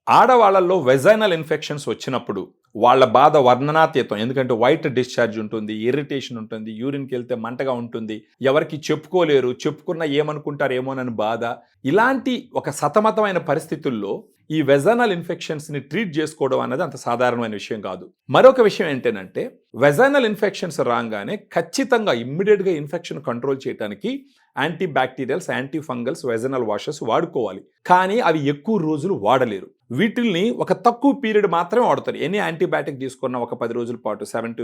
ఆడవాళ్ళల్లో vaginal infections వచ్చినప్పుడు వాళ్ళ బాధ వర్ణనాతీతం. ఎందుకంటే వైట్ డిశ్చార్జ్ ఉంటుంది, ఇరిటేషన్ ఉంటుంది, యూరిన్కి వెళ్తే మంటగా ఉంటుంది, ఎవరికి చెప్పుకోలేరు, చెప్పుకున్నా ఏమనుకుంటారేమోనని బాధ. ఇలాంటి ఒక సతమతమైన పరిస్థితుల్లో ఈ వెజైనల్ ఇన్ఫెక్షన్స్ని ట్రీట్ చేసుకోవడం అనేది అంత సాధారణమైన విషయం కాదు. మరొక విషయం ఏంటంటే వెజైనల్ ఇన్ఫెక్షన్స్ రాగానే ఖచ్చితంగా ఇమ్మీడియట్గా ఇన్ఫెక్షన్ కంట్రోల్ చేయడానికి anti bacterials, anti fungals, vaginal washes వాడుకోవాలి. కానీ అవి ఎక్కువ రోజులు వాడలేరు. వీటిల్ని ఒక తక్కువ పీరియడ్ మాత్రమే వాడతారు. ఎనీ యాంటీబయాటిక్ తీసుకున్న ఒక 10 రోజుల పాటు, 7 to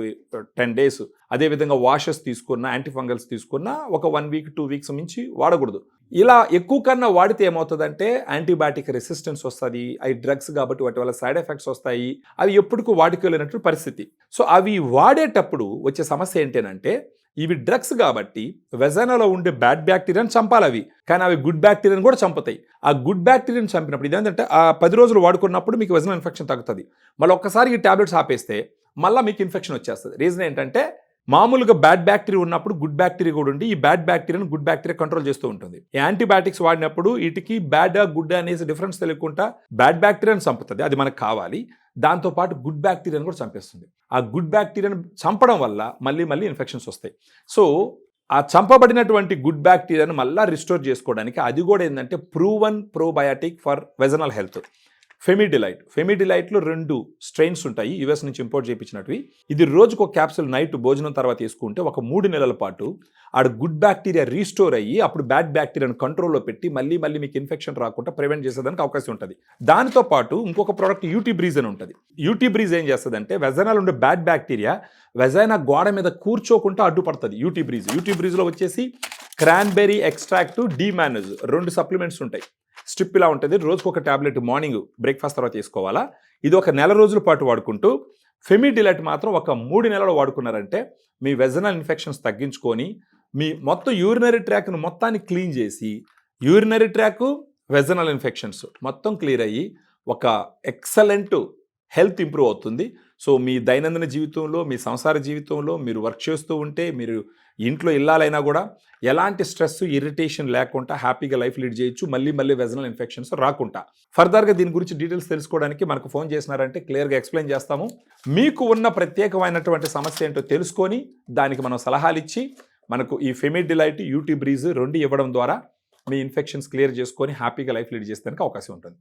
10 days. అదేవిధంగా వాషెస్ తీసుకున్న, యాంటీ ఫంగల్స్ తీసుకున్న ఒక 1 week 2 weeks మించి వాడకూడదు. ఇలా ఎక్కువ కన్నా వాడితే ఏమవుతుందంటే యాంటీబయాటిక్ రెసిస్టెన్స్ వస్తుంది. అవి డ్రగ్స్ కాబట్టి వాటి వల్ల సైడ్ ఎఫెక్ట్స్ వస్తాయి. అవి ఎప్పటికూ వాడుకోలేనట్టు పరిస్థితి. సో అవి వాడేటప్పుడు వచ్చే సమస్య ఏంటంటే ఇవి డ్రగ్స్ కాబట్టి వెజైనాలో ఉండే బ్యాడ్ బ్యాక్టీరియాని చంపాలి అవి, కానీ అవి గుడ్ బ్యాక్టీరియాని కూడా చంపుతాయి. ఆ గుడ్ బ్యాక్టీరియాని చంపినప్పుడు ఇదేంటంటే ఆ 10 రోజులు వాడుకున్నప్పుడు మీకు వెజైనల్ ఇన్ఫెక్షన్ తగ్గుతుంది. మళ్ళీ ఒక్కసారి ఈ టాబ్లెట్స్ ఆపేస్తే మళ్ళీ మీకు ఇన్ఫెక్షన్ వచ్చేస్తుంది. రీజన్ ఏంటంటే మామూలుగా బ్యాడ్ బ్యాక్టీరియా ఉన్నప్పుడు గుడ్ బ్యాక్టీరియా కూడా ఉండి ఈ బ్యాడ్ బ్యాక్టీరియాను గుడ్ బ్యాక్టీరియా కంట్రోల్ చేస్తూ ఉంటుంది. ఈ యాంటీబయాటిక్స్ వాడినప్పుడు వీటికి బ్యాడ్ గుడ్ అనేసి డిఫరెన్స్ తెలియకుండా బ్యాడ్ బ్యాక్టీరియాని చంపుతుంది, అది మనకు కావాలి. దాంతోపాటు గుడ్ బ్యాక్టీరియాని కూడా చంపేస్తుంది. ఆ గుడ్ బ్యాక్టీరియాని చంపడం వల్ల మళ్ళీ ఇన్ఫెక్షన్స్ వస్తాయి. సో ఆ చంపబడినటువంటి గుడ్ బ్యాక్టీరియాను మళ్ళీ రిస్టోర్ చేసుకోవడానికి అది కూడా ఏంటంటే proven probiotic for vaginal health ఫెమిడిలైట్లో 2 స్ట్రెయిన్స్ ఉంటాయి, యుఎస్ నుంచి ఇంపోర్ట్ చేయించినవి. ఇది రోజుకు ఒక క్యాప్సూల్ నైట్ భోజనం తర్వాత తీసుకుంటే ఒక 3 నెలల పాటు ఆడ గుడ్ బ్యాక్టీరియా రీస్టోర్ అయ్యి అప్పుడు బ్యాడ్ బ్యాక్టీరియాను కంట్రోల్లో పెట్టి మళ్ళీ మీకు ఇన్ఫెక్షన్ రాకుండా ప్రివెంట్ చేసేదానికి అవకాశం ఉంటుంది. దానితో పాటు ఇంకొక ప్రోడక్ట్ యూటీ బ్రీజ్ అని ఉంటుంది. యూటీ బ్రీజ్ ఏం చేస్తుందంటే వెజైనాలో ఉండే బ్యాడ్ బ్యాక్టీరియా వెజైనా గోడ మీద కూర్చోకుండా అడ్డుపడుతుంది. యూటీ బ్రీజ్లో వచ్చేసి క్రాన్బెర్రీ ఎక్స్ట్రాక్ట్, డీమానజ్ 2 సప్లిమెంట్స్ ఉంటాయి. స్ట్రిప్ ఇలా ఉంటుంది. రోజుకు ఒక టాబ్లెట్ మార్నింగ్ బ్రేక్ఫాస్ట్ తర్వాత తీసుకోవాలా. ఇది ఒక 1 రోజుల పాటు వాడుకుంటూ ఫెమిడిలైట్ మాత్రం ఒక 3 నెలలు వాడుకున్నారంటే మీ వెజనల్ ఇన్ఫెక్షన్స్ తగ్గించుకొని మీ మొత్తం యూరినరీ ట్రాక్ను మొత్తాన్ని క్లీన్ చేసి యూరినరీ ట్రాక్, వెజనల్ ఇన్ఫెక్షన్స్ మొత్తం క్లియర్ అయ్యి ఒక ఎక్సలెంట్ హెల్త్ ఇంప్రూవ్ అవుతుంది. సో మీ దైనందిన జీవితంలో, మీ సంసార జీవితంలో మీరు వర్క్ చేస్తూ ఉంటే, మీరు ఇంట్లో ఇల్లాలైనా కూడా ఎలాంటి స్ట్రెస్, ఇరిటేషన్ లేకుండా హ్యాపీగా లైఫ్ లీడ్ చేయొచ్చు. మళ్ళీ వెజనల్ ఇన్ఫెక్షన్స్ రాకుండా. ఫర్దర్గా దీని గురించి డీటెయిల్స్ తెలుసుకోవడానికి మనకు ఫోన్ చేసినారంటే క్లియర్గా ఎక్స్ప్లెయిన్ చేస్తాము. మీకు ఉన్న ప్రత్యేకమైనటువంటి సమస్య ఏంటో తెలుసుకొని దానికి మనం సలహాలు ఇచ్చి మనకు ఈ ఫెమిడిలైట్, యూటీ బ్రీజ్ 2 ఇవ్వడం ద్వారా మీ ఇన్ఫెక్షన్స్ క్లియర్ చేసుకొని హ్యాపీగా లైఫ్ లీడ్ చేసేదానికి అవకాశం ఉంటుంది.